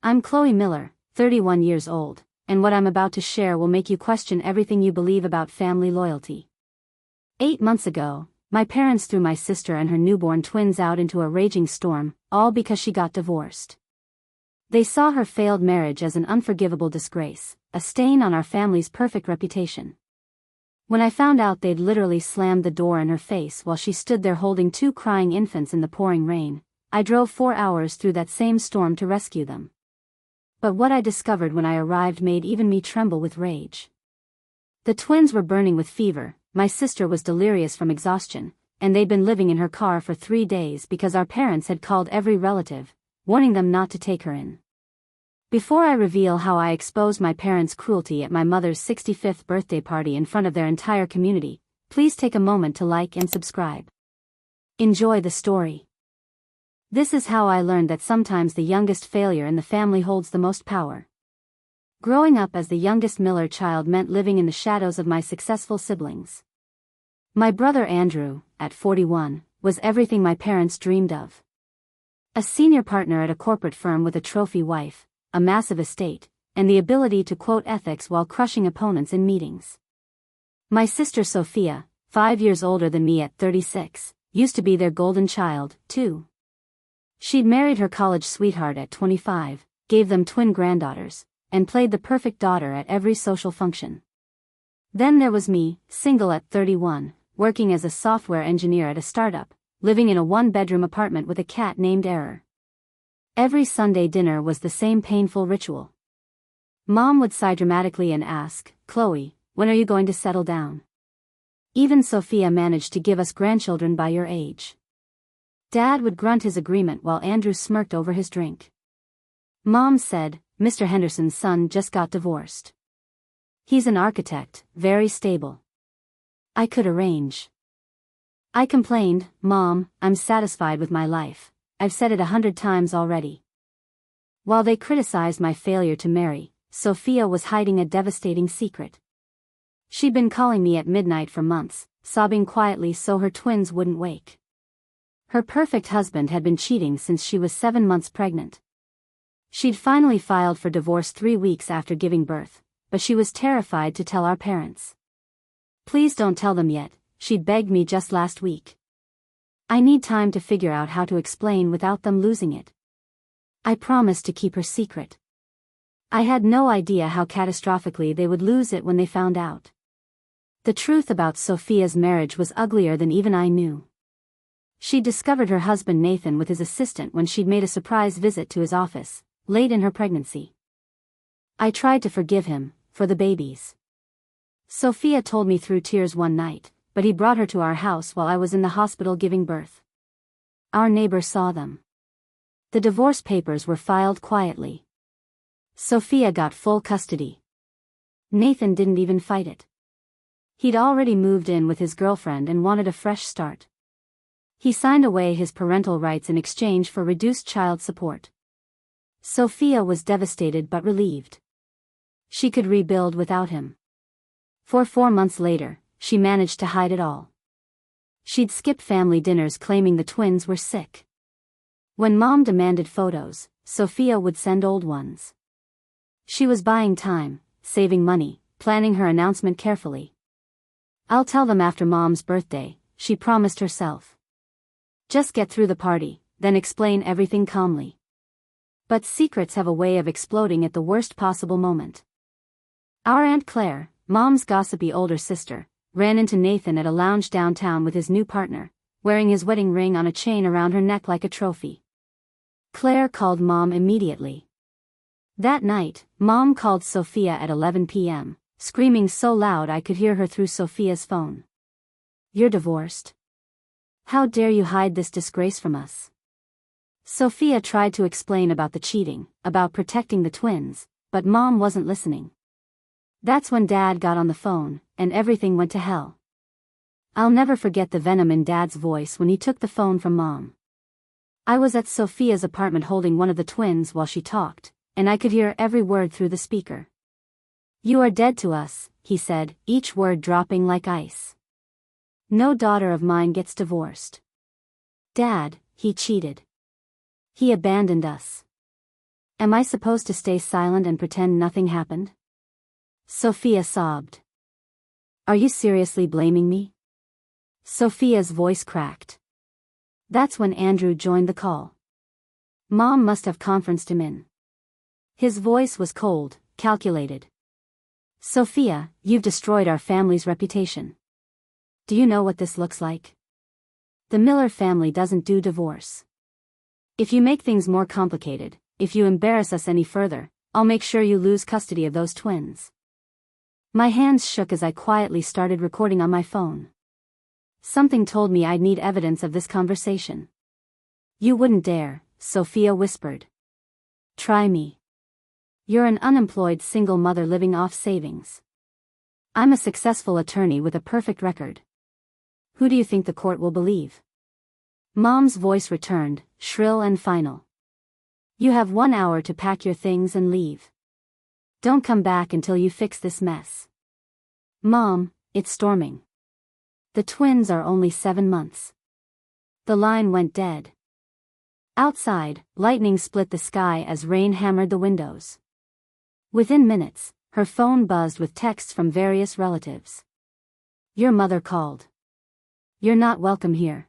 I'm Chloe Miller, 31 years old, and what I'm about to share will make you question everything you believe about family loyalty. 8 months ago, my parents threw my sister and her newborn twins out into a raging storm, all because she got divorced. They saw her failed marriage as an unforgivable disgrace, a stain on our family's perfect reputation. When I found out they'd literally slammed the door in her face while she stood there holding 2 crying infants in the pouring rain, I drove 4 hours through that same storm to rescue them. But what I discovered when I arrived made even me tremble with rage. The twins were burning with fever, my sister was delirious from exhaustion, and they'd been living in her car for 3 days because our parents had called every relative, warning them not to take her in. Before I reveal how I exposed my parents' cruelty at my mother's 65th birthday party in front of their entire community, please take a moment to like and subscribe. Enjoy the story. This is how I learned that sometimes the youngest failure in the family holds the most power. Growing up as the youngest Miller child meant living in the shadows of my successful siblings. My brother Andrew, at 41, was everything my parents dreamed of. A senior partner at a corporate firm with a trophy wife, a massive estate, and the ability to quote ethics while crushing opponents in meetings. My sister Sophia, 5 years older than me at 36, used to be their golden child, too. She'd married her college sweetheart at 25, gave them twin granddaughters, and played the perfect daughter at every social function. Then there was me, single at 31, working as a software engineer at a startup, living in a 1-bedroom apartment with a cat named Error. Every Sunday dinner was the same painful ritual. Mom would sigh dramatically and ask, "Chloe, when are you going to settle down?" Even Sophia managed to give us grandchildren by your age. Dad would grunt his agreement while Andrew smirked over his drink. Mom said, "Mr. Henderson's son just got divorced. He's an architect, very stable. I could arrange." I complained, "Mom, I'm satisfied with my life. I've said it 100 times already." While they criticized my failure to marry, Sophia was hiding a devastating secret. She'd been calling me at midnight for months, sobbing quietly so her twins wouldn't wake. Her perfect husband had been cheating since she was 7 months pregnant. She'd finally filed for divorce 3 weeks after giving birth, but she was terrified to tell our parents. "Please don't tell them yet," she'd begged me just last week. "I need time to figure out how to explain without them losing it." I promised to keep her secret. I had no idea how catastrophically they would lose it when they found out. The truth about Sophia's marriage was uglier than even I knew. She discovered her husband Nathan with his assistant when she'd made a surprise visit to his office, late in her pregnancy. I tried to forgive him, for the babies. Sophia told me through tears one night, but he brought her to our house while I was in the hospital giving birth. Our neighbor saw them. The divorce papers were filed quietly. Sophia got full custody. Nathan didn't even fight it. He'd already moved in with his girlfriend and wanted a fresh start. He signed away his parental rights in exchange for reduced child support. Sophia was devastated but relieved. She could rebuild without him. 4 months later, she managed to hide it all. She'd skip family dinners claiming the twins were sick. When Mom demanded photos, Sophia would send old ones. She was buying time, saving money, planning her announcement carefully. "I'll tell them after Mom's birthday," she promised herself. "Just get through the party, then explain everything calmly." But secrets have a way of exploding at the worst possible moment. Our Aunt Claire, Mom's gossipy older sister, ran into Nathan at a lounge downtown with his new partner, wearing his wedding ring on a chain around her neck like a trophy. Claire called Mom immediately. That night, Mom called Sophia at 11 p.m., screaming so loud I could hear her through Sophia's phone. "You're divorced? How dare you hide this disgrace from us?" Sophia tried to explain about the cheating, about protecting the twins, but Mom wasn't listening. That's when Dad got on the phone, and everything went to hell. I'll never forget the venom in Dad's voice when he took the phone from Mom. I was at Sophia's apartment holding one of the twins while she talked, and I could hear every word through the speaker. "You are dead to us," he said, each word dropping like ice. "No daughter of mine gets divorced. Dad, he cheated. He abandoned us. Am I supposed to stay silent and pretend nothing happened? Sophia sobbed. Are you seriously blaming me? Sophia's voice cracked. That's when Andrew joined the call. Mom must have conferenced him in. His voice was cold, calculated. Sophia, you've destroyed our family's reputation. Do you know what this looks like? The Miller family doesn't do divorce. If you make things more complicated, if you embarrass us any further, I'll make sure you lose custody of those twins. My hands shook as I quietly started recording on my phone. Something told me I'd need evidence of this conversation. You wouldn't dare, Sophia whispered. Try me. You're an unemployed single mother living off savings. I'm a successful attorney with a perfect record. Who do you think the court will believe? Mom's voice returned, shrill and final. You have 1 hour to pack your things and leave. Don't come back until you fix this mess. Mom, it's storming. The twins are only 7 months. The line went dead. Outside, lightning split the sky as rain hammered the windows. Within minutes, her phone buzzed with texts from various relatives. Your mother called. You're not welcome here.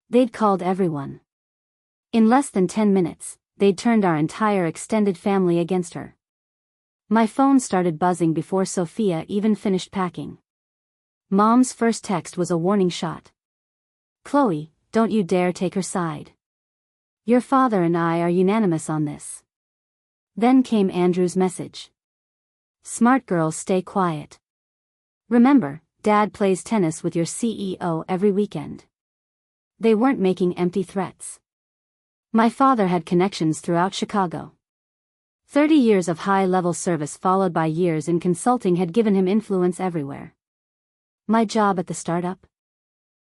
They'd called everyone. In less than 10 minutes, they'd turned our entire extended family against her. My phone started buzzing before Sophia even finished packing. Mom's first text was a warning shot. Chloe, don't you dare take her side. Your father and I are unanimous on this. Then came Andrew's message. Smart girls stay quiet. Remember, Dad plays tennis with your CEO every weekend. They weren't making empty threats. My father had connections throughout Chicago. 30 years of high-level service followed by years in consulting had given him influence everywhere. My job at the startup?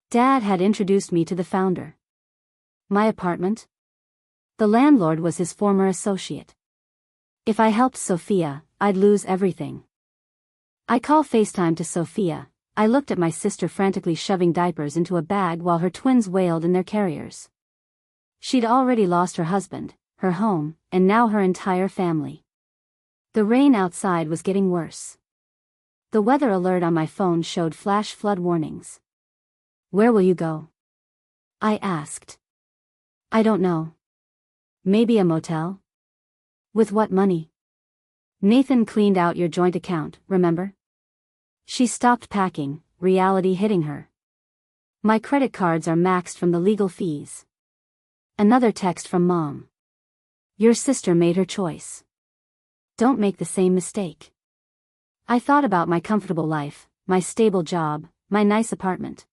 Dad had introduced me to the founder. My apartment? The landlord was his former associate. If I helped Sophia, I'd lose everything. I call FaceTime to Sophia. I looked at my sister frantically shoving diapers into a bag while her twins wailed in their carriers. She'd already lost her husband, her home, and now her entire family. The rain outside was getting worse. The weather alert on my phone showed flash flood warnings. Where will you go? I asked. I don't know. Maybe a motel? With what money? Nathan cleaned out your joint account, remember? She stopped packing, reality hitting her. My credit cards are maxed from the legal fees. Another text from Mom. Your sister made her choice. Don't make the same mistake. I thought about my comfortable life, my stable job, my nice apartment.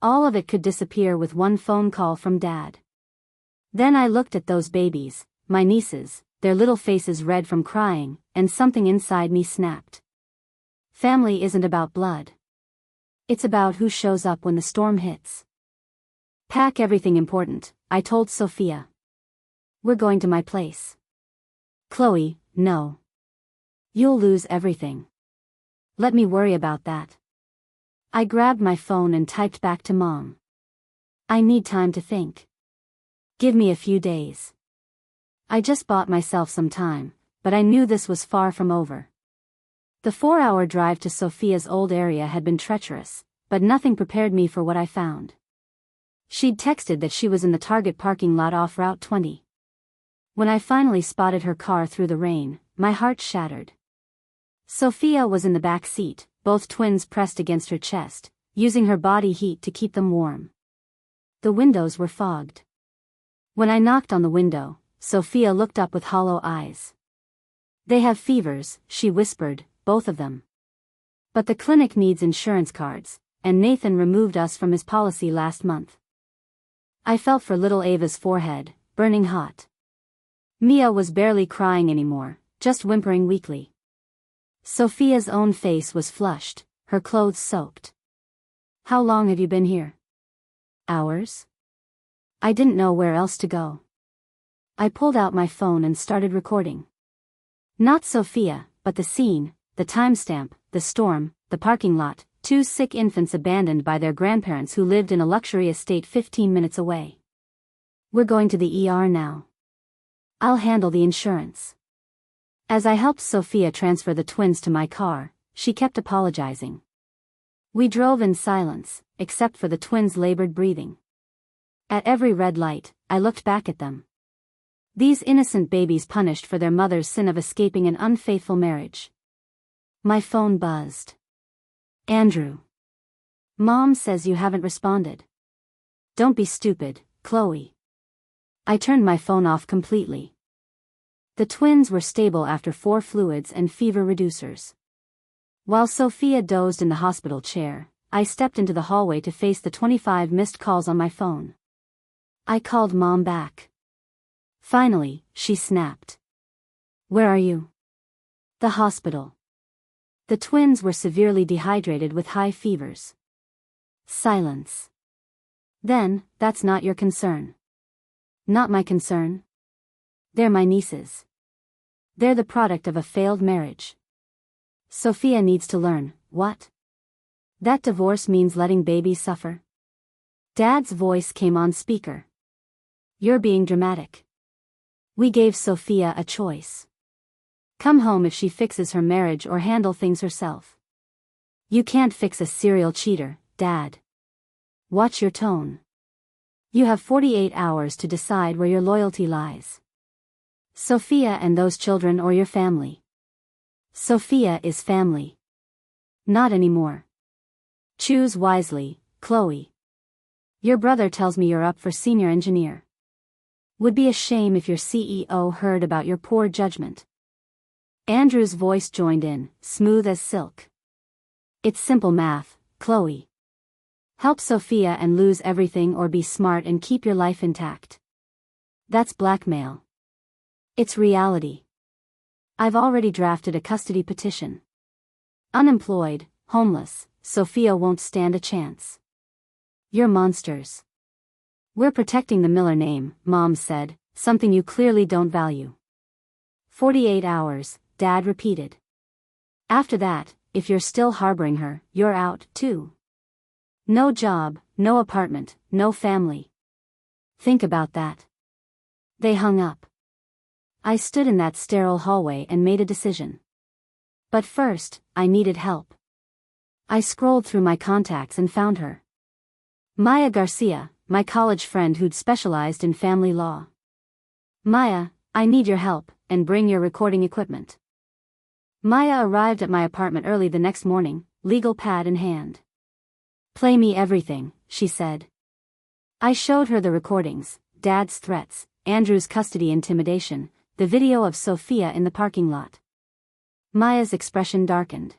All of it could disappear with one phone call from Dad. Then I looked at those babies, my nieces, their little faces red from crying, and something inside me snapped. Family isn't about blood. It's about who shows up when the storm hits. Pack everything important, I told Sophia. We're going to my place. Chloe, no. You'll lose everything. Let me worry about that. I grabbed my phone and typed back to Mom. I need time to think. Give me a few days. I just bought myself some time, but I knew this was far from over. The 4-hour drive to Sophia's old area had been treacherous, but nothing prepared me for what I found. She'd texted that she was in the Target parking lot off Route 20. When I finally spotted her car through the rain, my heart shattered. Sophia was in the back seat, both twins pressed against her chest, using her body heat to keep them warm. The windows were fogged. When I knocked on the window, Sophia looked up with hollow eyes. They have fevers, she whispered, both of them. But the clinic needs insurance cards, and Nathan removed us from his policy last month. I felt for little Ava's forehead, burning hot. Mia was barely crying anymore, just whimpering weakly. Sophia's own face was flushed, her clothes soaked. How long have you been here? Hours? I didn't know where else to go. I pulled out my phone and started recording. Not Sophia, but the scene, the timestamp, the storm, the parking lot, 2 sick infants abandoned by their grandparents who lived in a luxury estate 15 minutes away. We're going to the ER now. I'll handle the insurance. As I helped Sophia transfer the twins to my car, she kept apologizing. We drove in silence, except for the twins' labored breathing. At every red light, I looked back at them. These innocent babies punished for their mother's sin of escaping an unfaithful marriage. My phone buzzed. Andrew. Mom says you haven't responded. Don't be stupid, Chloe. I turned my phone off completely. The twins were stable after 4 fluids and fever reducers. While Sophia dozed in the hospital chair, I stepped into the hallway to face the 25 missed calls on my phone. I called Mom back. Finally, she snapped. Where are you? The hospital. The twins were severely dehydrated with high fevers. Silence. Then, that's not your concern. Not my concern. They're my nieces. They're the product of a failed marriage. Sophia needs to learn, what? That divorce means letting babies suffer? Dad's voice came on speaker. You're being dramatic. We gave Sophia a choice. Come home if she fixes her marriage or handle things herself. You can't fix a serial cheater, Dad. Watch your tone. You have 48 hours to decide where your loyalty lies. Sophia and those children or your family. Sophia is family. Not anymore. Choose wisely, Chloe. Your brother tells me you're up for senior engineer. Would be a shame if your CEO heard about your poor judgment. Andrew's voice joined in, smooth as silk. It's simple math, Chloe. Help Sophia and lose everything or be smart and keep your life intact. That's blackmail. It's reality. I've already drafted a custody petition. Unemployed, homeless, Sophia won't stand a chance. You're monsters. We're protecting the Miller name, Mom said, something you clearly don't value. 48 hours, Dad repeated. After that, if you're still harboring her, you're out, too. No job, no apartment, no family. Think about that. They hung up. I stood in that sterile hallway and made a decision. But first, I needed help. I scrolled through my contacts and found her. Maya Garcia, my college friend who'd specialized in family law. Maya, I need your help, and bring your recording equipment. Maya arrived at my apartment early the next morning, legal pad in hand. Play me everything, she said. I showed her the recordings, Dad's threats, Andrew's custody intimidation, the video of Sophia in the parking lot. Maya's expression darkened.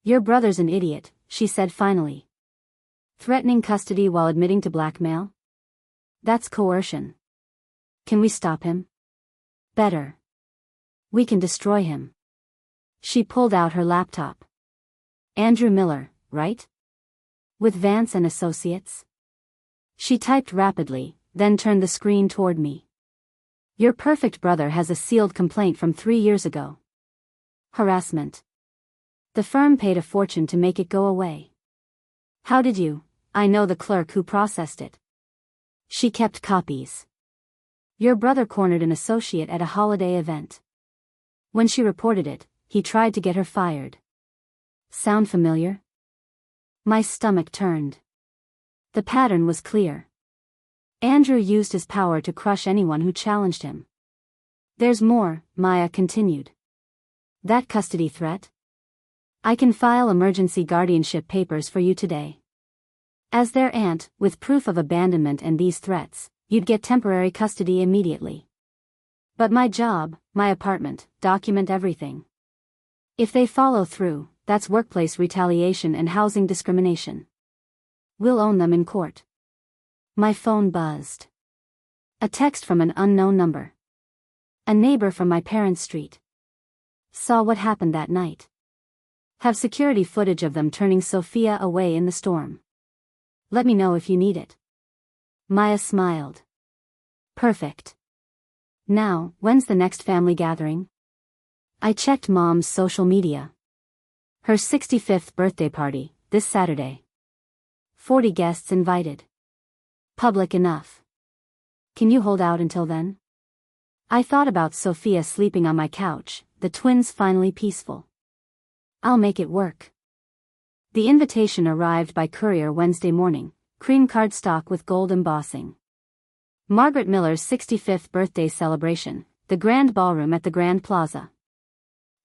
Your brother's an idiot, she said finally. Threatening custody while admitting to blackmail? That's coercion. Can we stop him? Better. We can destroy him. She pulled out her laptop. Andrew Miller, right? With Vance and Associates? She typed rapidly, then turned the screen toward me. Your perfect brother has a sealed complaint from 3 years ago. Harassment. The firm paid a fortune to make it go away. How did you? I know the clerk who processed it. She kept copies. Your brother cornered an associate at a holiday event. When she reported it, he tried to get her fired. Sound familiar? My stomach turned. The pattern was clear. Andrew used his power to crush anyone who challenged him. There's more, Maya continued. That custody threat? I can file emergency guardianship papers for you today. As their aunt, with proof of abandonment and these threats, you'd get temporary custody immediately. But my job, my apartment, document everything. If they follow through, that's workplace retaliation and housing discrimination. We'll own them in court. My phone buzzed. A text from an unknown number. A neighbor from my parents' street. Saw what happened that night. Have security footage of them turning Sophia away in the storm. Let me know if you need it. Maya smiled. Perfect. Now, when's the next family gathering? I checked Mom's social media. Her 65th birthday party, this Saturday. 40 guests invited. Public enough. Can you hold out until then? I thought about Sophia sleeping on my couch, the twins finally peaceful. I'll make it work. The invitation arrived by courier Wednesday morning, cream cardstock with gold embossing. Margaret Miller's 65th birthday celebration, the grand ballroom at the Grand Plaza.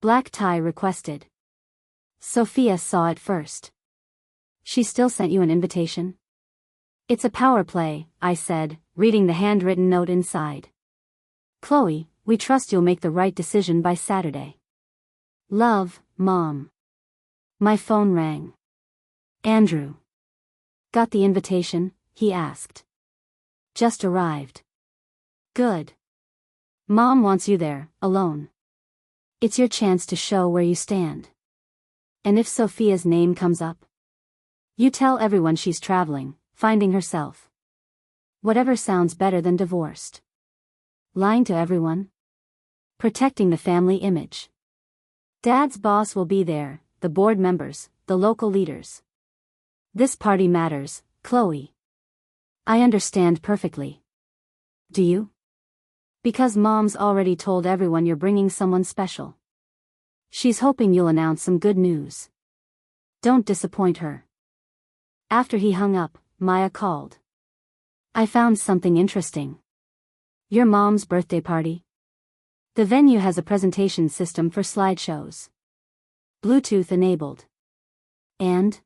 Black tie requested. Sophia saw it first. She still sent you an invitation? It's a power play, I said, reading the handwritten note inside. Chloe, we trust you'll make the right decision by Saturday. Love, Mom. My phone rang. Andrew. Got the invitation? He asked. Just arrived. Good. Mom wants you there, alone. It's your chance to show where you stand. And if Sophia's name comes up, you tell everyone she's traveling, finding herself. Whatever sounds better than divorced. Lying to everyone? Protecting the family image. Dad's boss will be there, the board members, the local leaders. This party matters, Chloe. I understand perfectly. Do you? Because Mom's already told everyone you're bringing someone special. She's hoping you'll announce some good news. Don't disappoint her. After he hung up, Maya called. I found something interesting. Your mom's birthday party? The venue has a presentation system for slideshows. Bluetooth enabled. And?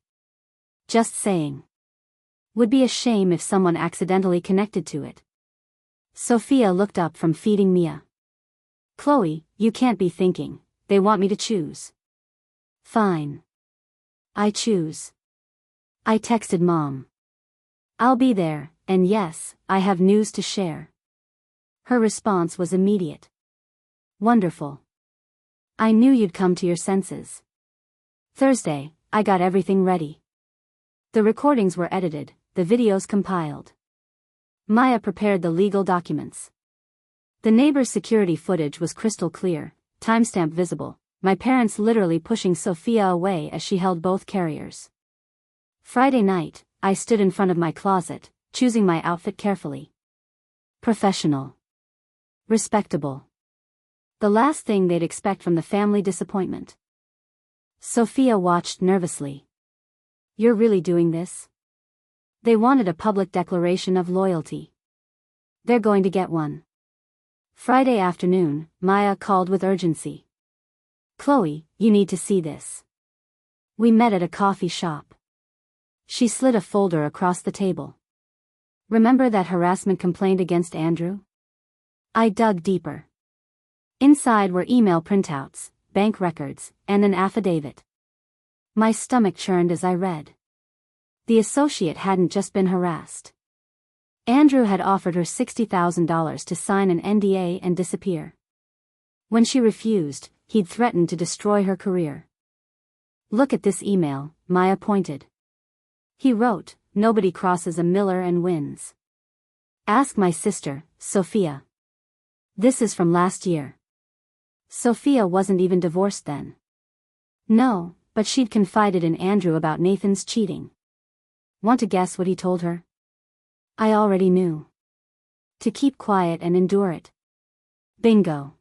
Just saying. Would be a shame if someone accidentally connected to it. Sophia looked up from feeding Mia. Chloe, you can't be thinking, they want me to choose. Fine. I choose. I texted Mom. I'll be there, and yes, I have news to share. Her response was immediate. Wonderful. I knew you'd come to your senses. Thursday, I got everything ready. The recordings were edited, the videos compiled. Maya prepared the legal documents. The neighbor's security footage was crystal clear, timestamp visible, my parents literally pushing Sophia away as she held both carriers. Friday night, I stood in front of my closet, choosing my outfit carefully. Professional. Respectable. The last thing they'd expect from the family disappointment. Sophia watched nervously. You're really doing this? They wanted a public declaration of loyalty. They're going to get one. Friday afternoon, Maya called with urgency. Chloe, you need to see this. We met at a coffee shop. She slid a folder across the table. Remember that harassment complaint against Andrew? I dug deeper. Inside were email printouts, bank records, and an affidavit. My stomach churned as I read. The associate hadn't just been harassed. Andrew had offered her $60,000 to sign an NDA and disappear. When she refused, he'd threatened to destroy her career. Look at this email, Maya pointed. He wrote, nobody crosses a Miller and wins. Ask my sister, Sophia. This is from last year. Sophia wasn't even divorced then. No, but she'd confided in Andrew about Nathan's cheating. Want to guess what he told her? I already knew. To keep quiet and endure it. Bingo.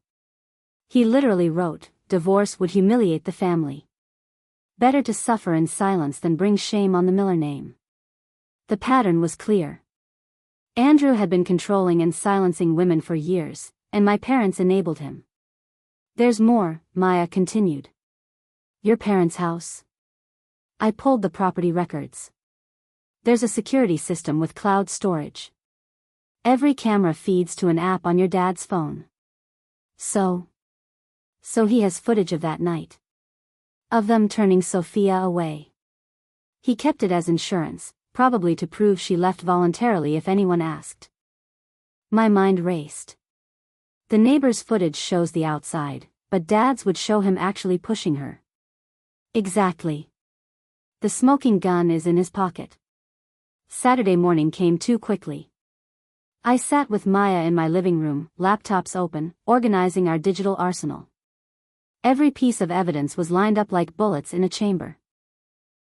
He literally wrote, divorce would humiliate the family. Better to suffer in silence than bring shame on the Miller name. The pattern was clear. Andrew had been controlling and silencing women for years, and my parents enabled him. There's more, Maya continued. Your parents' house? I pulled the property records. There's a security system with cloud storage. Every camera feeds to an app on your dad's phone. So he has footage of that night. Of them turning Sophia away. He kept it as insurance, probably to prove she left voluntarily if anyone asked. My mind raced. The neighbor's footage shows the outside, but Dad's would show him actually pushing her. Exactly. The smoking gun is in his pocket. Saturday morning came too quickly. I sat with Maya in my living room, laptops open, organizing our digital arsenal. Every piece of evidence was lined up like bullets in a chamber.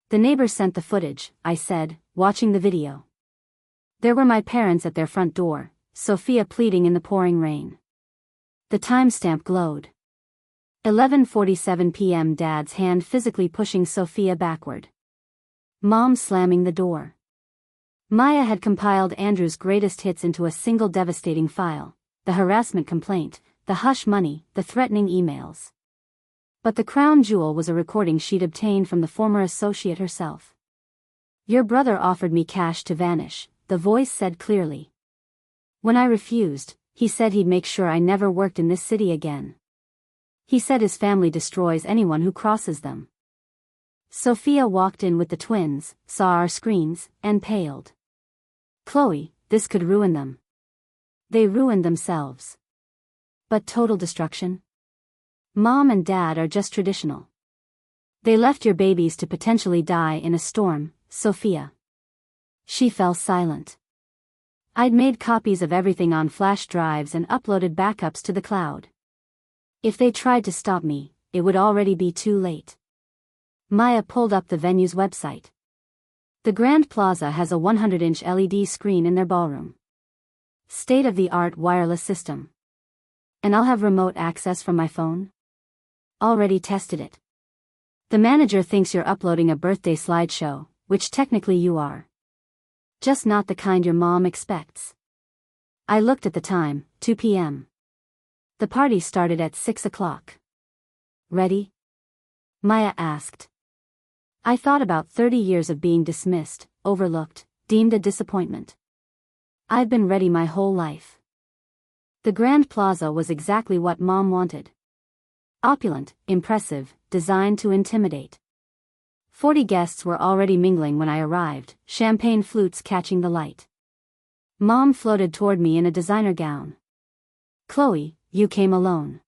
The neighbor sent the footage, I said, watching the video. There were my parents at their front door, Sophia pleading in the pouring rain. The timestamp glowed. 11:47 p.m. Dad's hand physically pushing Sophia backward. Mom slamming the door. Maya had compiled Andrew's greatest hits into a single devastating file: the harassment complaint, the hush money, the threatening emails. But the crown jewel was a recording she'd obtained from the former associate herself. "Your brother offered me cash to vanish," the voice said clearly. "When I refused, he said he'd make sure I never worked in this city again. He said his family destroys anyone who crosses them." Sophia walked in with the twins, saw our screens, and paled. "Chloe, this could ruin them." "They ruined themselves." "But total destruction?" "Mom and Dad are just traditional. They left your babies to potentially die in a storm, Sophia." She fell silent. "I'd made copies of everything on flash drives and uploaded backups to the cloud. If they tried to stop me, it would already be too late." Maya pulled up the venue's website. "The Grand Plaza has a 100-inch LED screen in their ballroom. State-of-the-art wireless system. And I'll have remote access from my phone. Already tested it. The manager thinks you're uploading a birthday slideshow, which technically you are. Just not the kind your mom expects." I looked at the time, 2 p.m. The party started at 6 o'clock. "Ready?" Maya asked. I thought about 30 years of being dismissed, overlooked, deemed a disappointment. I've been ready my whole life. The Grand Plaza was exactly what Mom wanted. Opulent, impressive, designed to intimidate. 40 guests were already mingling when I arrived, champagne flutes catching the light. Mom floated toward me in a designer gown. "Chloe, you came alone.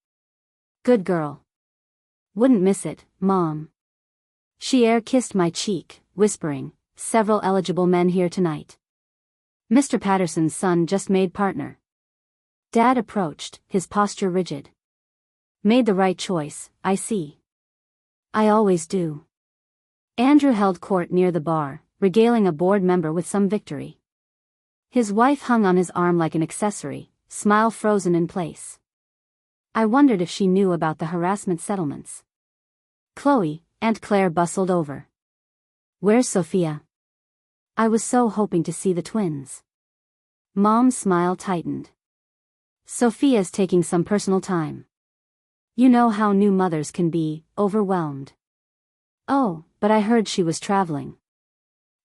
Good girl. Wouldn't miss it, Mom." She air-kissed my cheek, whispering, "Several eligible men here tonight. Mr. Patterson's son just made partner." Dad approached, his posture rigid. "Made the right choice, I see." "I always do." Andrew held court near the bar, regaling a board member with some victory. His wife hung on his arm like an accessory, smile frozen in place. I wondered if she knew about the harassment settlements. "Chloe," Aunt Claire bustled over. "Where's Sophia?" I was so hoping to see the twins. Mom's smile tightened. "Sophia's taking some personal time. You know how new mothers can be, overwhelmed." "Oh, but I heard she was traveling."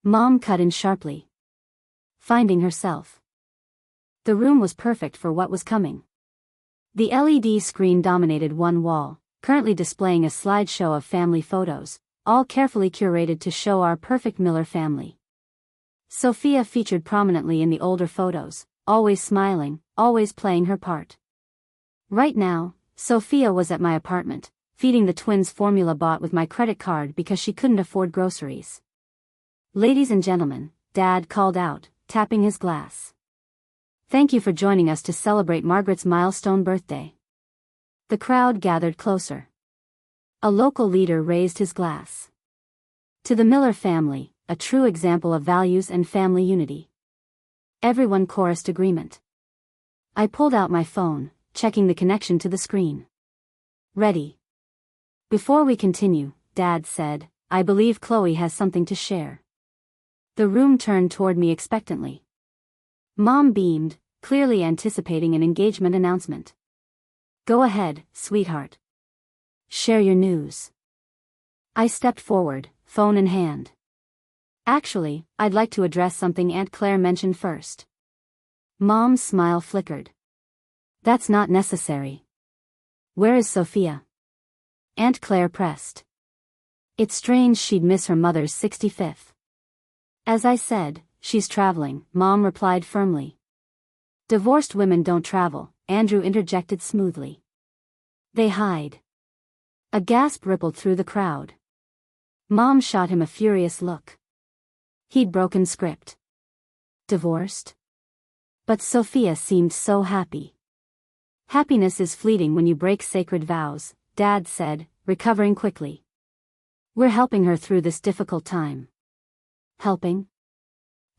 Mom cut in sharply. "Finding herself." The room was perfect for what was coming. The LED screen dominated one wall, currently displaying a slideshow of family photos, all carefully curated to show our perfect Miller family. Sophia featured prominently in the older photos, always smiling, always playing her part. Right now, Sophia was at my apartment, feeding the twins formula bought with my credit card because she couldn't afford groceries. "Ladies and gentlemen," Dad called out, tapping his glass. "Thank you for joining us to celebrate Margaret's milestone birthday." The crowd gathered closer. A local leader raised his glass. "To the Miller family, a true example of values and family unity." Everyone chorused agreement. I pulled out my phone, checking the connection to the screen. "Ready?" "Before we continue," Dad said, "I believe Chloe has something to share." The room turned toward me expectantly. Mom beamed, clearly anticipating an engagement announcement. "Go ahead, sweetheart. Share your news." I stepped forward, phone in hand. "Actually, I'd like to address something Aunt Claire mentioned first." Mom's smile flickered. "That's not necessary. Where is Sophia?" Aunt Claire pressed. "It's strange she'd miss her mother's 65th. As I said, she's traveling," Mom replied firmly. "Divorced women don't travel," Andrew interjected smoothly. "They hide." A gasp rippled through the crowd. Mom shot him a furious look. He'd broken script. Divorced? But Sophia seemed so happy. "Happiness is fleeting when you break sacred vows," Dad said, recovering quickly. "We're helping her through this difficult time." "Helping?"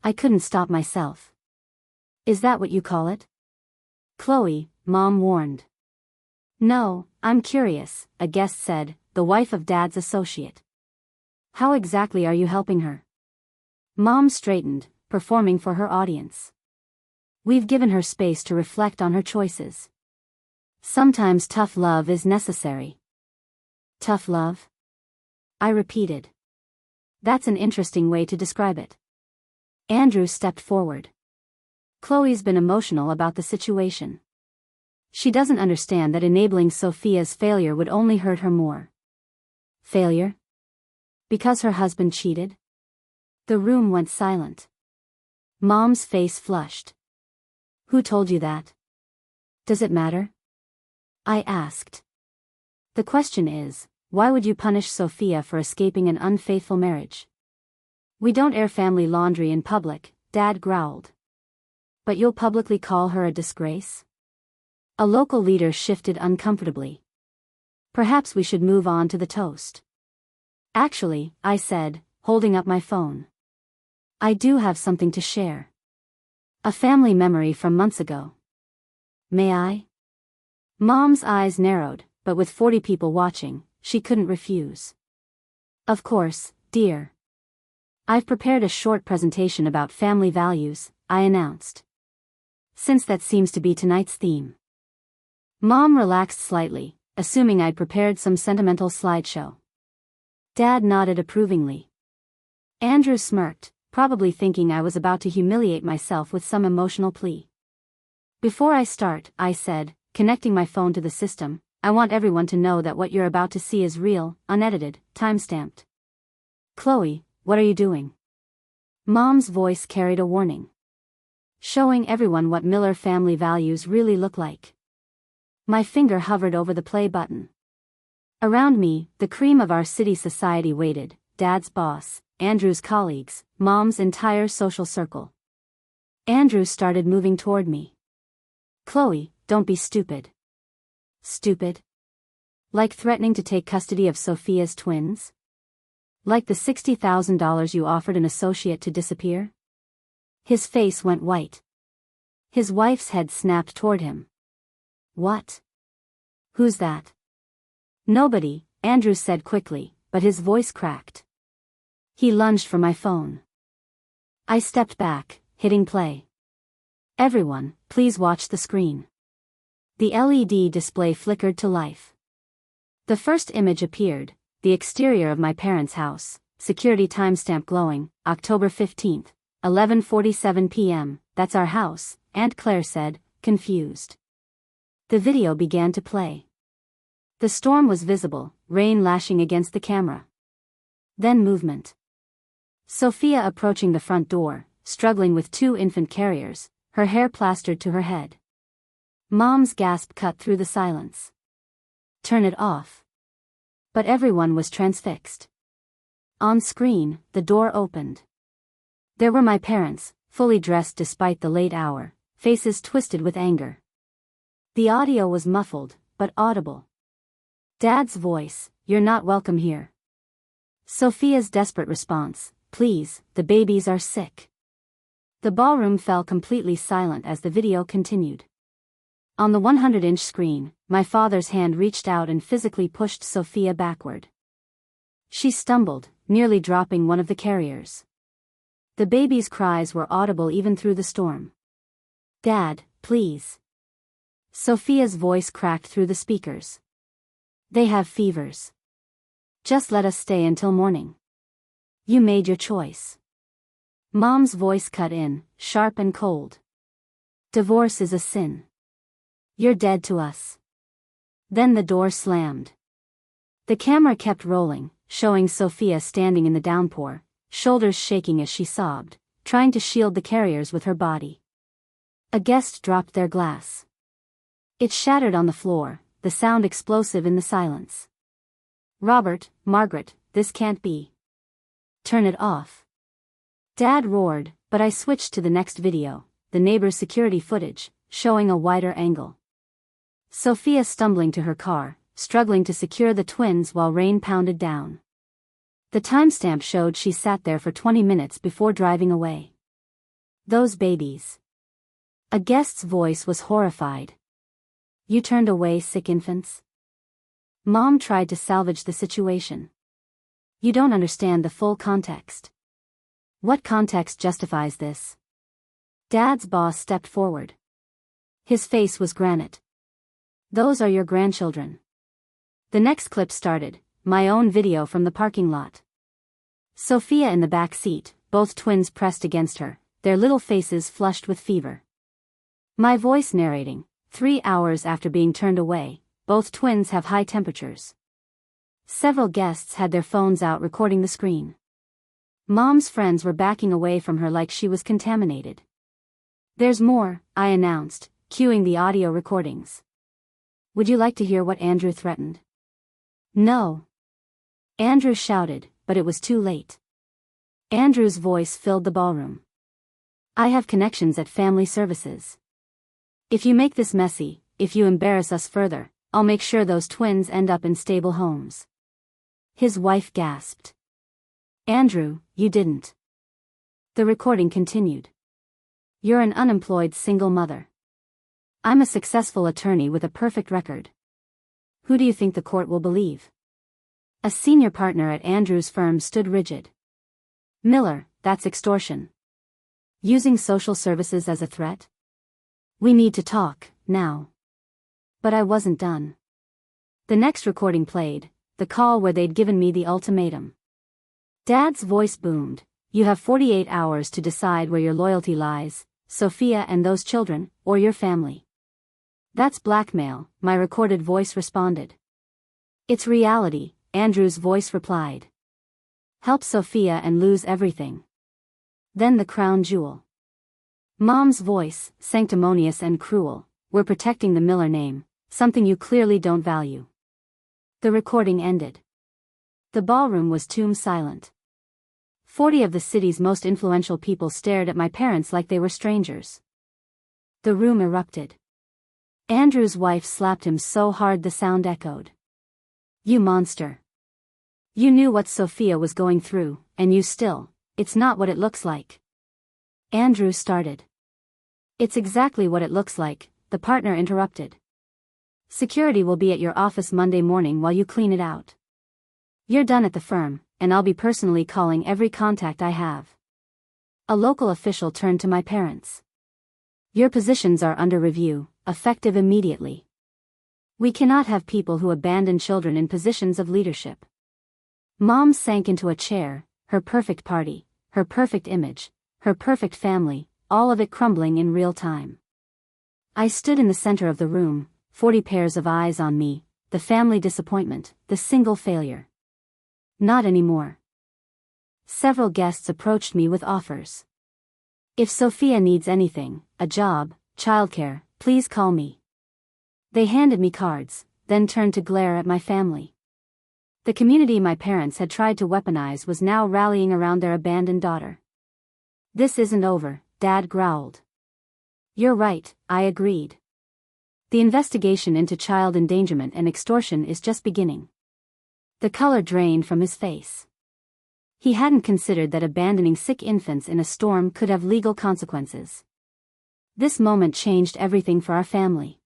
I couldn't stop myself. "Is that what you call it?" "Chloe," Mom warned. No, I'm curious, a guest said, the wife of Dad's associate. How exactly are you helping her? Mom straightened, performing for her audience. We've given her space to reflect on her choices. Sometimes tough love is necessary. Tough love? I repeated. That's an interesting way to describe it. Andrew stepped forward. Chloe's been emotional about the situation. She doesn't understand that enabling Sophia's failure would only hurt her more. Failure? Because her husband cheated? The room went silent. Mom's face flushed. Who told you that? Does it matter? I asked. The question is, why would you punish Sophia for escaping an unfaithful marriage? We don't air family laundry in public, Dad growled. But you'll publicly call her a disgrace? A local leader shifted uncomfortably. Perhaps we should move on to the toast. Actually, I said, holding up my phone. I do have something to share. A family memory from months ago. May I? Mom's eyes narrowed, but with 40 people watching, she couldn't refuse. Of course, dear. I've prepared a short presentation about family values, I announced. Since that seems to be tonight's theme. Mom relaxed slightly, assuming I'd prepared some sentimental slideshow. Dad nodded approvingly. Andrew smirked, probably thinking I was about to humiliate myself with some emotional plea. Before I start, I said, connecting my phone to the system, I want everyone to know that what you're about to see is real, unedited, time-stamped. Chloe, what are you doing? Mom's voice carried a warning. Showing everyone what Miller family values really look like. My finger hovered over the play button. Around me, the cream of our city society waited, Dad's boss, Andrew's colleagues, Mom's entire social circle. Andrew started moving toward me. Chloe, don't be stupid. Stupid? Like threatening to take custody of Sophia's twins? Like the $60,000 you offered an associate to disappear? His face went white. His wife's head snapped toward him. What? Who's that? Nobody, Andrew said quickly, but his voice cracked. He lunged for my phone. I stepped back, hitting play. Everyone, please watch the screen. The LED display flickered to life. The first image appeared, the exterior of my parents' house, security timestamp glowing, October 15th, 11:47 p.m., that's our house, Aunt Claire said, confused. The video began to play. The storm was visible, rain lashing against the camera. Then movement. Sophia approaching the front door, struggling with 2 infant carriers, her hair plastered to her head. Mom's gasp cut through the silence. Turn it off. But everyone was transfixed. On screen, the door opened. There were my parents, fully dressed despite the late hour, faces twisted with anger. The audio was muffled, but audible. Dad's voice, you're not welcome here. Sophia's desperate response, please, the babies are sick. The ballroom fell completely silent as the video continued. On the 100-inch screen, my father's hand reached out and physically pushed Sophia backward. She stumbled, nearly dropping one of the carriers. The baby's cries were audible even through the storm. Dad, please. Sophia's voice cracked through the speakers. They have fevers. Just let us stay until morning. You made your choice. Mom's voice cut in, sharp and cold. Divorce is a sin. You're dead to us. Then the door slammed. The camera kept rolling, showing Sophia standing in the downpour, shoulders shaking as she sobbed, trying to shield the carriers with her body. A guest dropped their glass. It shattered on the floor, the sound explosive in the silence. Robert, Margaret, this can't be. Turn it off. Dad roared, but I switched to the next video, the neighbor's security footage, showing a wider angle. Sophia stumbling to her car, struggling to secure the twins while rain pounded down. The timestamp showed she sat there for 20 minutes before driving away. Those babies. A guest's voice was horrified. You turned away sick infants? Mom tried to salvage the situation. You don't understand the full context. What context justifies this? Dad's boss stepped forward. His face was granite. Those are your grandchildren. The next clip started, my own video from the parking lot. Sophia in the back seat, both twins pressed against her, their little faces flushed with fever. My voice narrating, 3 hours after being turned away, both twins have high temperatures. Several guests had their phones out recording the screen. Mom's friends were backing away from her like she was contaminated. There's more, I announced, cueing the audio recordings. Would you like to hear what Andrew threatened? No. Andrew shouted, but it was too late. Andrew's voice filled the ballroom. I have connections at family services. If you make this messy, if you embarrass us further, I'll make sure those twins end up in stable homes. His wife gasped. Andrew, you didn't. The recording continued. You're an unemployed single mother. I'm a successful attorney with a perfect record. Who do you think the court will believe? A senior partner at Andrew's firm stood rigid. Miller, that's extortion. Using social services as a threat? We need to talk, now. But I wasn't done. The next recording played, the call where they'd given me the ultimatum. Dad's voice boomed, you have 48 hours to decide where your loyalty lies, Sophia and those children, or your family. That's blackmail, my recorded voice responded. It's reality, Andrew's voice replied. Help Sophia and lose everything. Then the crown jewel. Mom's voice, sanctimonious and cruel, we're protecting the Miller name, something you clearly don't value. The recording ended. The ballroom was tomb silent. 40 of the city's most influential people stared at my parents like they were strangers. The room erupted. Andrew's wife slapped him so hard the sound echoed. You monster. You knew what Sophia was going through, and you still, it's not what it looks like. Andrew started. It's exactly what it looks like, the partner interrupted. Security will be at your office Monday morning while you clean it out. You're done at the firm, and I'll be personally calling every contact I have. A local official turned to my parents. Your positions are under review, effective immediately. We cannot have people who abandon children in positions of leadership. Mom sank into a chair, her perfect party, her perfect image, her perfect family, all of it crumbling in real time. I stood in the center of the room, 40 pairs of eyes on me, the family disappointment, the single failure. Not anymore. Several guests approached me with offers. If Sophia needs anything, a job, childcare, please call me. They handed me cards, then turned to glare at my family. The community my parents had tried to weaponize was now rallying around their abandoned daughter. This isn't over, Dad growled. You're right, I agreed. The investigation into child endangerment and extortion is just beginning. The color drained from his face. He hadn't considered that abandoning sick infants in a storm could have legal consequences. This moment changed everything for our family.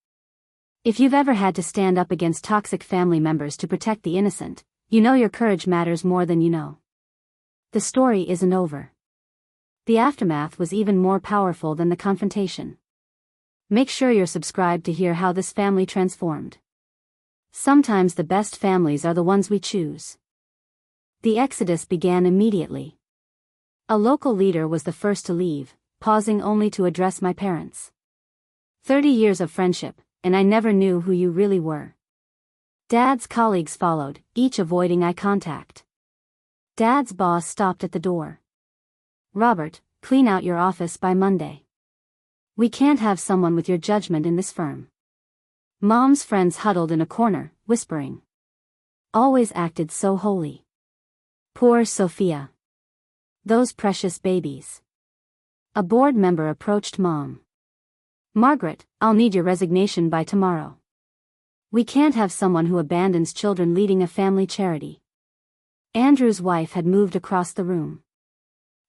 If you've ever had to stand up against toxic family members to protect the innocent, you know your courage matters more than you know. The story isn't over. The aftermath was even more powerful than the confrontation. Make sure you're subscribed to hear how this family transformed. Sometimes the best families are the ones we choose. The exodus began immediately. A local leader was the first to leave, pausing only to address my parents. 30 years of friendship, and I never knew who you really were. Dad's colleagues followed, each avoiding eye contact. Dad's boss stopped at the door. Robert, clean out your office by Monday. We can't have someone with your judgment in this firm. Mom's friends huddled in a corner, whispering. Always acted so holy. Poor Sophia. Those precious babies. A board member approached Mom. Margaret, I'll need your resignation by tomorrow. We can't have someone who abandons children leading a family charity. Andrew's wife had moved across the room.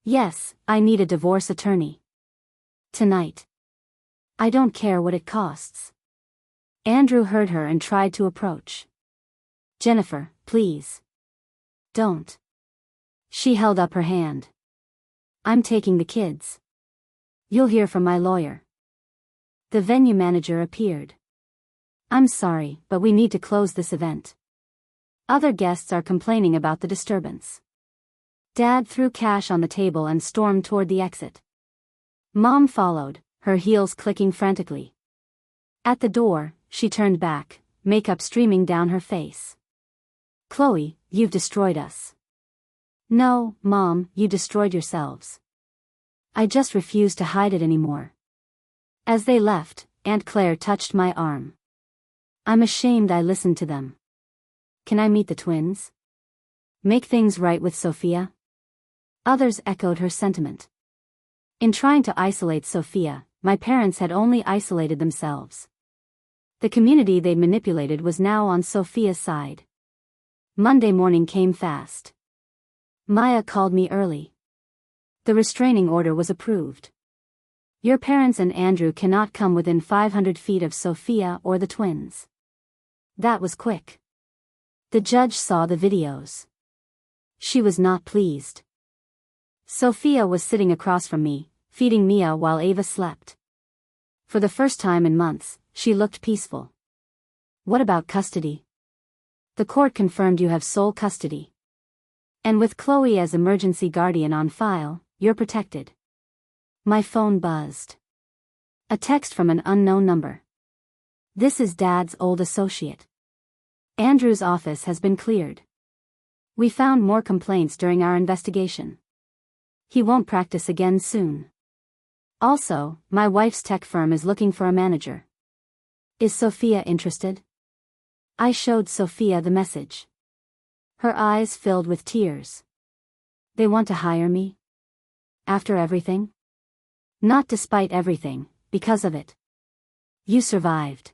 Yes, I need a divorce attorney. Tonight. I don't care what it costs. Andrew heard her and tried to approach. "Jennifer, please. Don't." She held up her hand. "I'm taking the kids. You'll hear from my lawyer." The venue manager appeared. "I'm sorry, but we need to close this event. Other guests are complaining about the disturbance." Dad threw cash on the table and stormed toward the exit. Mom followed, her heels clicking frantically. At the door, she turned back, makeup streaming down her face. "Chloe, you've destroyed us." "No, Mom, you destroyed yourselves. I just refuse to hide it anymore." As they left, Aunt Claire touched my arm. "I'm ashamed I listened to them. Can I meet the twins? Make things right with Sophia?" Others echoed her sentiment. In trying to isolate Sophia, my parents had only isolated themselves. The community they'd manipulated was now on Sophia's side. Monday morning came fast. Maya called me early. The restraining order was approved. "Your parents and Andrew cannot come within 500 feet of Sophia or the twins." That was quick. The judge saw the videos. She was not pleased. Sophia was sitting across from me, feeding Mia while Ava slept. For the first time in months, she looked peaceful. "What about custody?" "The court confirmed you have sole custody. And with Chloe as emergency guardian on file, you're protected." My phone buzzed. A text from an unknown number. "This is Dad's old associate. Andrew's office has been cleared. We found more complaints during our investigation. He won't practice again soon. Also, my wife's tech firm is looking for a manager. Is Sophia interested?" I showed Sophia the message. Her eyes filled with tears. "They want to hire me? After everything?" "Not despite everything, because of it. You survived.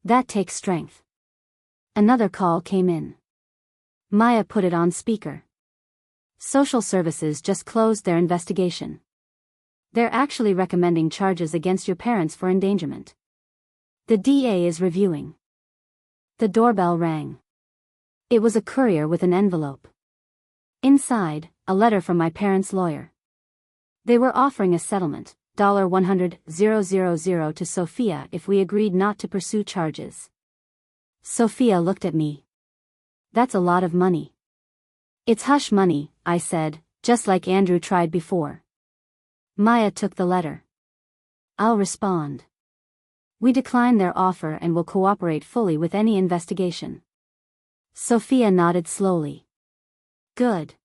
That takes strength." Another call came in. Maya put it on speaker. "Social services just closed their investigation. They're actually recommending charges against your parents for endangerment. The DA is reviewing." The doorbell rang. It was a courier with an envelope. Inside, a letter from my parents' lawyer. They were offering a settlement, $100,000 to Sophia if we agreed not to pursue charges. Sophia looked at me. "That's a lot of money." "It's hush money," I said, "just like Andrew tried before." Maya took the letter. "I'll respond. We decline their offer and will cooperate fully with any investigation." Sophia nodded slowly. "Good.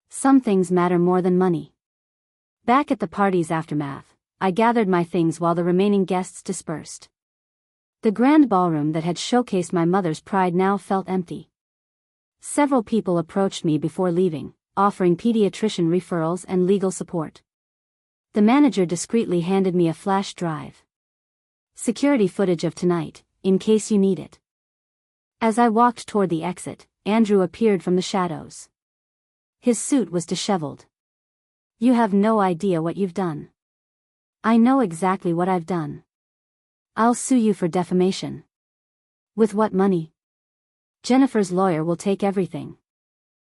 Some things matter more than money." Back at the party's aftermath, I gathered my things while the remaining guests dispersed. The grand ballroom that had showcased my mother's pride now felt empty. Several people approached me before leaving, offering pediatrician referrals and legal support. The manager discreetly handed me a flash drive. "Security footage of tonight, in case you need it." As I walked toward the exit, Andrew appeared from the shadows. His suit was disheveled. "You have no idea what you've done." "I know exactly what I've done. I'll sue you for defamation." "With what money?" "Jennifer's lawyer will take everything.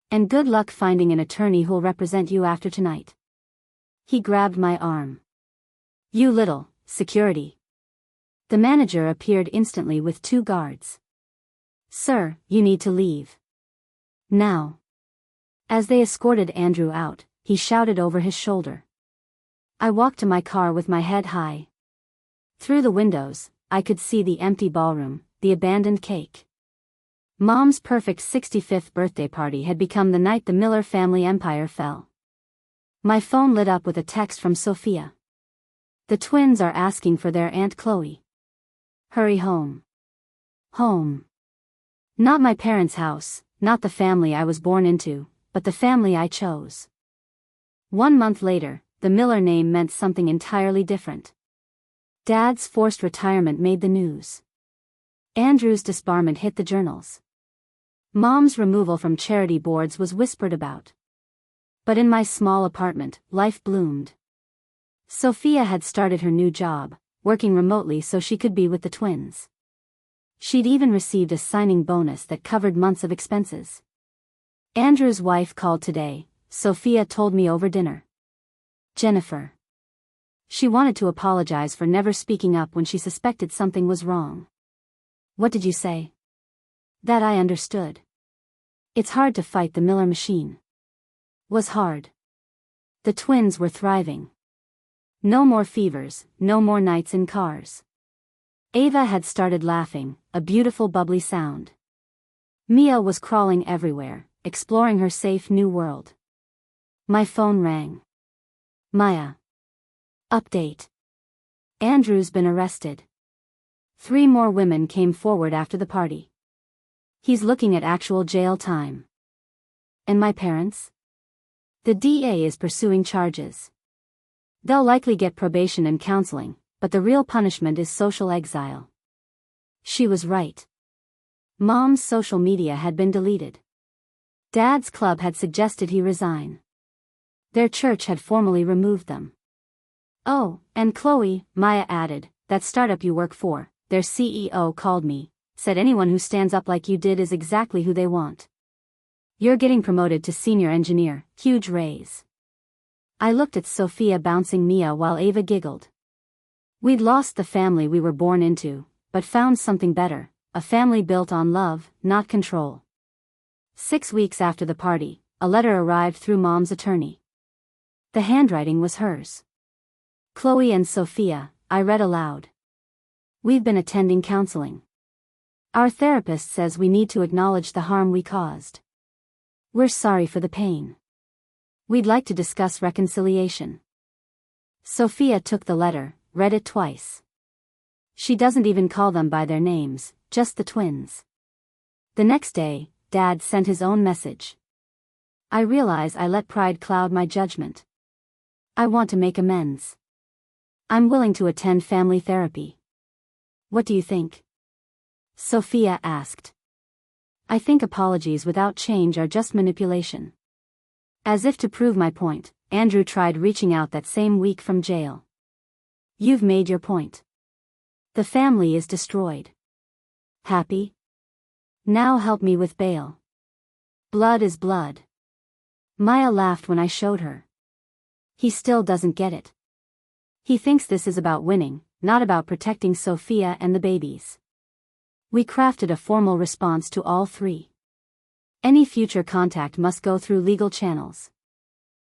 And good luck finding an attorney who'll represent you after tonight." He grabbed my arm. "You little, security." The manager appeared instantly with 2 guards. "Sir, you need to leave. Now." As they escorted Andrew out, he shouted over his shoulder. I walked to my car with my head high. Through the windows, I could see the empty ballroom, the abandoned cake. Mom's perfect 65th birthday party had become the night the Miller family empire fell. My phone lit up with a text from Sophia. "The twins are asking for their Aunt Chloe. Hurry home." Home. Not my parents' house, not the family I was born into, but the family I chose. 1 month later, the Miller name meant something entirely different. Dad's forced retirement made the news. Andrew's disbarment hit the journals. Mom's removal from charity boards was whispered about. But in my small apartment, life bloomed. Sophia had started her new job, working remotely so she could be with the twins. She'd even received a signing bonus that covered months of expenses. Andrew's wife called today, Sophia told me over dinner. Jennifer. She wanted to apologize for never speaking up when she suspected something was wrong. What did you say? That I understood. It's hard to fight the Miller machine. Was hard. The twins were thriving. No more fevers, no more nights in cars. Ava had started laughing, a beautiful bubbly sound. Mia was crawling everywhere, exploring her safe new world. My phone rang. Maya. Update. Andrew's been arrested. 3 more women came forward after the party. He's looking at actual jail time. And my parents? The DA is pursuing charges. They'll likely get probation and counseling, but the real punishment is social exile. She was right. Mom's social media had been deleted. Dad's club had suggested he resign. Their church had formally removed them. Oh, and Chloe, Maya added, that startup you work for, their CEO called me, said anyone who stands up like you did is exactly who they want. You're getting promoted to senior engineer, huge raise. I looked at Sophia bouncing Mia while Ava giggled. We'd lost the family we were born into, but found something better, a family built on love, not control. 6 weeks after the party, a letter arrived through Mom's attorney. The handwriting was hers. Chloe and Sophia, I read aloud. We've been attending counseling. Our therapist says we need to acknowledge the harm we caused. We're sorry for the pain. We'd like to discuss reconciliation. Sophia took the letter, read it twice. She doesn't even call them by their names, just the twins. The next day, Dad sent his own message. I realize I let pride cloud my judgment. I want to make amends. I'm willing to attend family therapy. What do you think? Sophia asked. I think apologies without change are just manipulation. As if to prove my point, Andrew tried reaching out that same week from jail. You've made your point. The family is destroyed. Happy? Now help me with bail. Blood is blood. Maya laughed when I showed her. He still doesn't get it. He thinks this is about winning, not about protecting Sophia and the babies. We crafted a formal response to all 3. Any future contact must go through legal channels.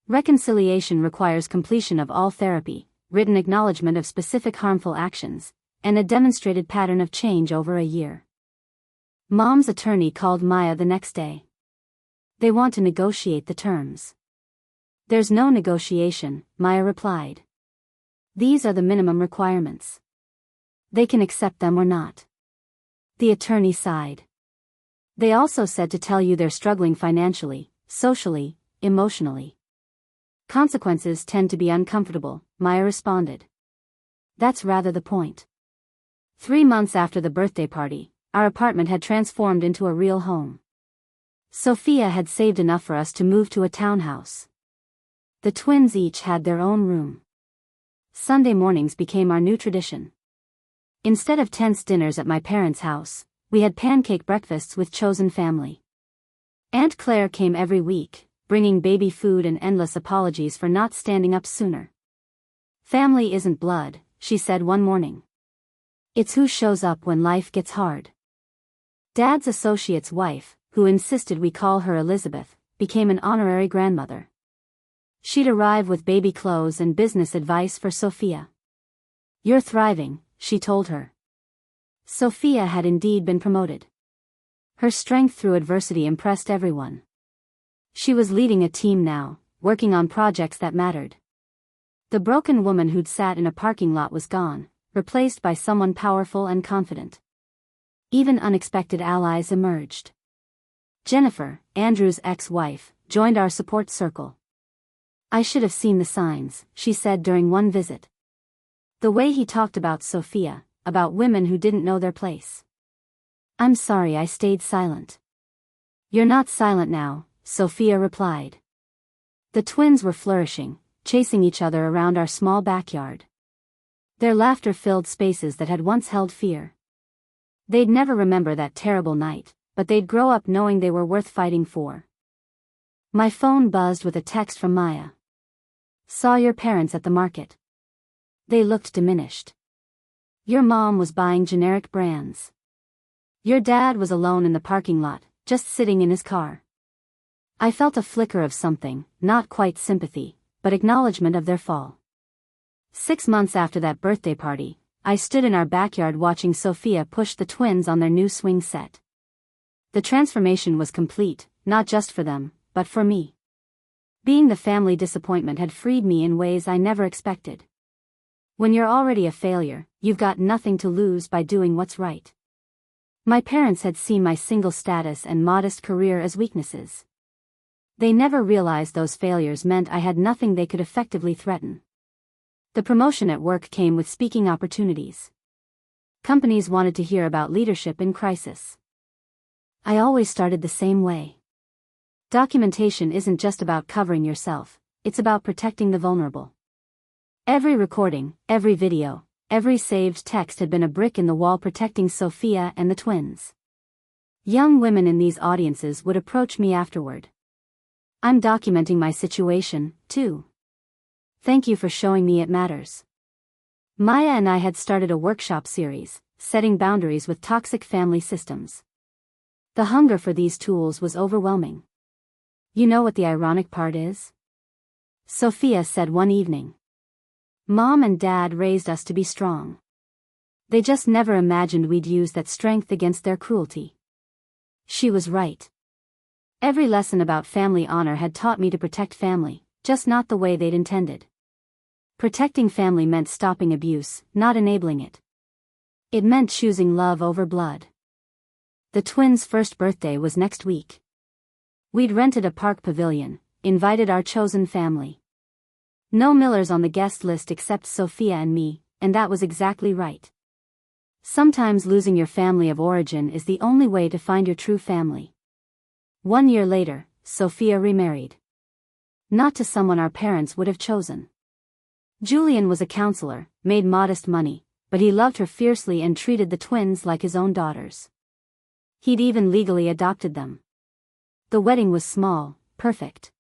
Reconciliation requires completion of all therapy, written acknowledgement of specific harmful actions, and a demonstrated pattern of change over a year. Mom's attorney called Maya the next day. They want to negotiate the terms. There's no negotiation, Maya replied. These are the minimum requirements. They can accept them or not. The attorney sighed. They also said to tell you they're struggling financially, socially, emotionally. Consequences tend to be uncomfortable, Maya responded. That's rather the point. 3 months after the birthday party, our apartment had transformed into a real home. Sophia had saved enough for us to move to a townhouse. The twins each had their own room. Sunday mornings became our new tradition. Instead of tense dinners at my parents' house, we had pancake breakfasts with chosen family. Aunt Claire came every week, bringing baby food and endless apologies for not standing up sooner. Family isn't blood, she said one morning. It's who shows up when life gets hard. Dad's associate's wife, who insisted we call her Elizabeth, became an honorary grandmother. She'd arrive with baby clothes and business advice for Sophia. You're thriving, she told her. Sophia had indeed been promoted. Her strength through adversity impressed everyone. She was leading a team now, working on projects that mattered. The broken woman who'd sat in a parking lot was gone, replaced by someone powerful and confident. Even unexpected allies emerged. Jennifer, Andrew's ex-wife, joined our support circle. I should have seen the signs, she said during one visit. The way he talked about Sophia, about women who didn't know their place. I'm sorry I stayed silent. You're not silent now, Sophia replied. The twins were flourishing, chasing each other around our small backyard. Their laughter filled spaces that had once held fear. They'd never remember that terrible night, but they'd grow up knowing they were worth fighting for. My phone buzzed with a text from Maya. Saw your parents at the market. They looked diminished. Your mom was buying generic brands. Your dad was alone in the parking lot, just sitting in his car. I felt a flicker of something, not quite sympathy, but acknowledgement of their fall. 6 months after that birthday party, I stood in our backyard watching Sophia push the twins on their new swing set. The transformation was complete, not just for them, but for me. Being the family disappointment had freed me in ways I never expected. When you're already a failure, you've got nothing to lose by doing what's right. My parents had seen my single status and modest career as weaknesses. They never realized those failures meant I had nothing they could effectively threaten. The promotion at work came with speaking opportunities. Companies wanted to hear about leadership in crisis. I always started the same way. Documentation isn't just about covering yourself, it's about protecting the vulnerable. Every recording, every video, every saved text had been a brick in the wall protecting Sophia and the twins. Young women in these audiences would approach me afterward. I'm documenting my situation, too. Thank you for showing me it matters. Maya and I had started a workshop series, setting boundaries with toxic family systems. The hunger for these tools was overwhelming. You know what the ironic part is? Sophia said one evening. Mom and Dad raised us to be strong. They just never imagined we'd use that strength against their cruelty. She was right. Every lesson about family honor had taught me to protect family, just not the way they'd intended. Protecting family meant stopping abuse, not enabling it. It meant choosing love over blood. The twins' first birthday was next week. We'd rented a park pavilion, invited our chosen family. No Millers on the guest list except Sophia and me, and that was exactly right. Sometimes losing your family of origin is the only way to find your true family. 1 year later, Sophia remarried. Not to someone our parents would have chosen. Julian was a counselor, made modest money, but he loved her fiercely and treated the twins like his own daughters. He'd even legally adopted them. The wedding was small, perfect.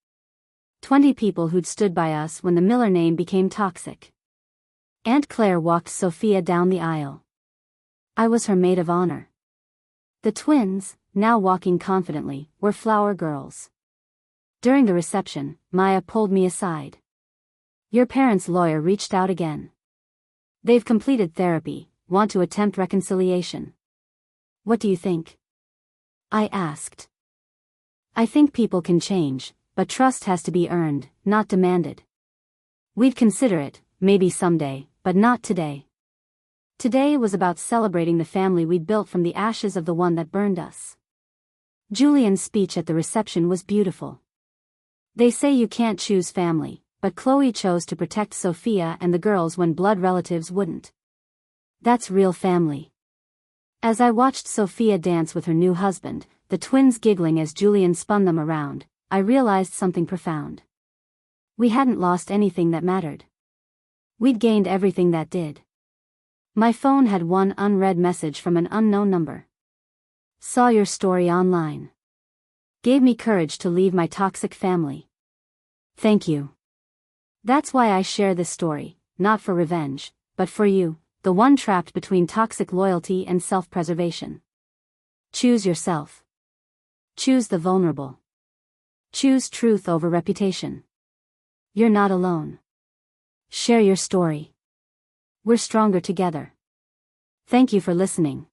20 people who'd stood by us when the Miller name became toxic. Aunt Claire walked Sophia down the aisle. I was her maid of honor. The twins, now walking confidently, were flower girls. During the reception, Maya pulled me aside. Your parents' lawyer reached out again. They've completed therapy, want to attempt reconciliation. What do you think? I asked. I think people can change, but trust has to be earned, not demanded. We'd consider it, maybe someday, but not today. Today was about celebrating the family we'd built from the ashes of the one that burned us. Julian's speech at the reception was beautiful. They say you can't choose family, but Chloe chose to protect Sophia and the girls when blood relatives wouldn't. That's real family. As I watched Sophia dance with her new husband, the twins giggling as Julian spun them around, I realized something profound. We hadn't lost anything that mattered. We'd gained everything that did. My phone had one unread message from an unknown number. Saw your story online. Gave me courage to leave my toxic family. Thank you. That's why I share this story, not for revenge, but for you, the one trapped between toxic loyalty and self-preservation. Choose yourself. Choose the vulnerable. Choose truth over reputation. You're not alone. Share your story. We're stronger together. Thank you for listening.